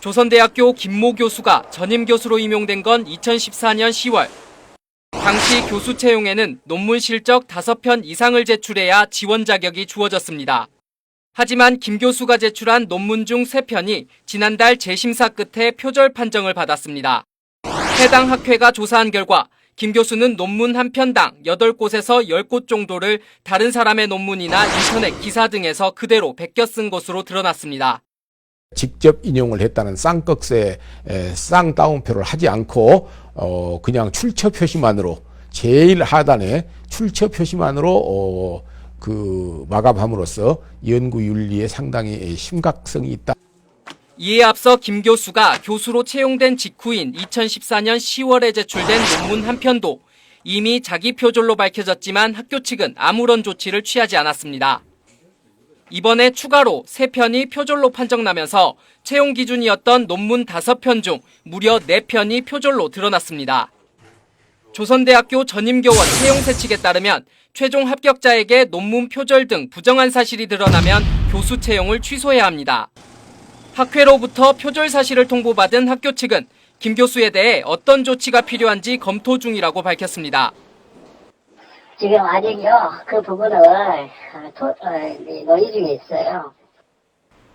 조선대학교 김모 교수가 전임 교수로 임용된 건 2014년 10월. 당시 교수 채용에는 논문 실적 5편 이상을 제출해야 지원 자격이 주어졌습니다. 하지만 김 교수가 제출한 논문 중 3편이 지난달 재심사 끝에 표절 판정을 받았습니다. 해당 학회가 조사한 결과 김 교수는 논문 한 편당 8곳에서 10곳 정도를 다른 사람의 논문이나 인터넷 기사 등에서 그대로 베껴 쓴 것으로 드러났습니다. 직접 인용을 했다는 쌍꺽쇠 쌍따옴표를 하지 않고 그냥 출처 표시만으로 제일 하단에 출처 표시만으로 마감함으로써 연구 윤리에 상당히 심각성이 있다. 이에 앞서 김 교수가 교수로 채용된 직후인 2014년 10월에 제출된 논문 한 편도 이미 자기 표절로 밝혀졌지만 학교 측은 아무런 조치를 취하지 않았습니다. 이번에 추가로 3편이 표절로 판정나면서 채용 기준이었던 논문 5편 중 무려 4편이 표절로 드러났습니다. 조선대학교 전임교원 채용세 측에 따르면 최종 합격자에게 논문 표절 등 부정한 사실이 드러나면 교수 채용을 취소해야 합니다. 학회로부터 표절 사실을 통보받은 학교 측은 김 교수에 대해 어떤 조치가 필요한지 검토 중이라고 밝혔습니다. 지금 아직요, 그 부분을 논의 중에 있어요.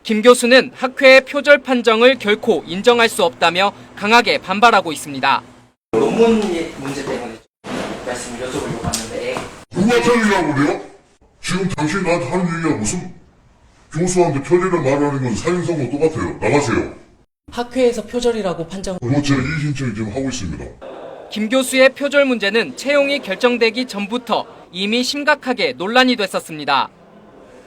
김 교수는 학회의 표절 판정을 결코 인정할 수 없다며 강하게 반발하고 있습니다. 논문 문제 때문에 말씀 여쭤보려고 하는데. 누가 틀리라고 그래요? 지금 당신이 나한테 하는 얘기가 무슨 교수한테 표절을 말하는 건 사형선고 똑같아요. 나가세요. 학회에서 표절이라고 판정. 그거 제가 이의 신청 지금 하고 있습니다. 김 교수의 표절 문제는 채용이 결정되기 전부터 이미 심각하게 논란이 됐었습니다.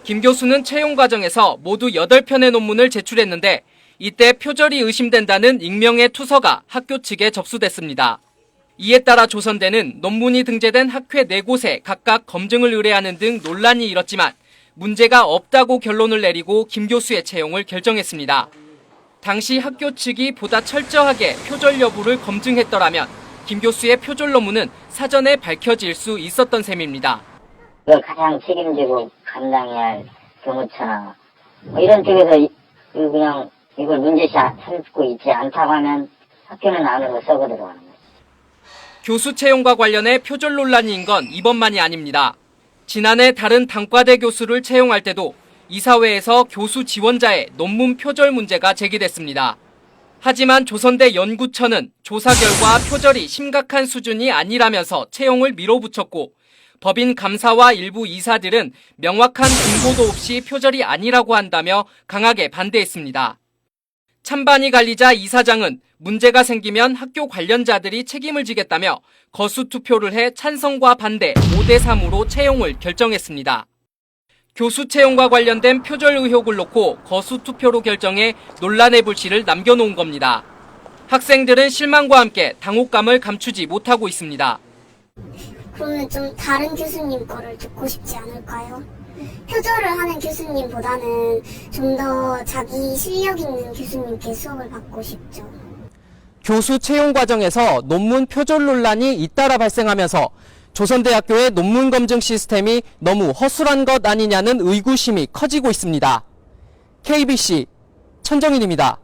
김 교수는 채용 과정에서 모두 8편의 논문을 제출했는데 이때 표절이 의심된다는 익명의 투서가 학교 측에 접수됐습니다. 이에 따라 조선대는 논문이 등재된 학회 4곳에 각각 검증을 의뢰하는 등 논란이 일었지만 문제가 없다고 결론을 내리고 김 교수의 채용을 결정했습니다. 당시 학교 측이 보다 철저하게 표절 여부를 검증했더라면 김 교수의 표절 논문은 사전에 밝혀질 수 있었던 셈입니다. 가장 책임지고 감당해야 할 교무처나 이런 쪽에서 그냥 이걸 문제시 삼고 있지 않다고 하면 학교는 안으로 썩어 들어가는 거죠. 교수 채용과 관련해 표절 논란인 건 이번만이 아닙니다. 지난해 다른 단과대 교수를 채용할 때도 이사회에서 교수 지원자의 논문 표절 문제가 제기됐습니다. 하지만 조선대 연구처는 조사 결과 표절이 심각한 수준이 아니라면서 채용을 밀어붙였고 법인 감사와 일부 이사들은 명확한 근거도 없이 표절이 아니라고 한다며 강하게 반대했습니다. 찬반이 갈리자 이사장은 문제가 생기면 학교 관련자들이 책임을 지겠다며 거수 투표를 해 찬성과 반대 5대3으로 채용을 결정했습니다. 교수 채용과 관련된 표절 의혹을 놓고 거수 투표로 결정해 논란의 불씨를 남겨놓은 겁니다. 학생들은 실망과 함께 당혹감을 감추지 못하고 있습니다. 그러면 좀 다른 교수님 거를 듣고 싶지 않을까요? 표절을 하는 교수님보다는 좀 더 자기 실력 있는 교수님께 수업을 받고 싶죠. 교수 채용 과정에서 논문 표절 논란이 잇따라 발생하면서 조선대학교의 논문 검증 시스템이 너무 허술한 것 아니냐는 의구심이 커지고 있습니다. KBC 천정인입니다.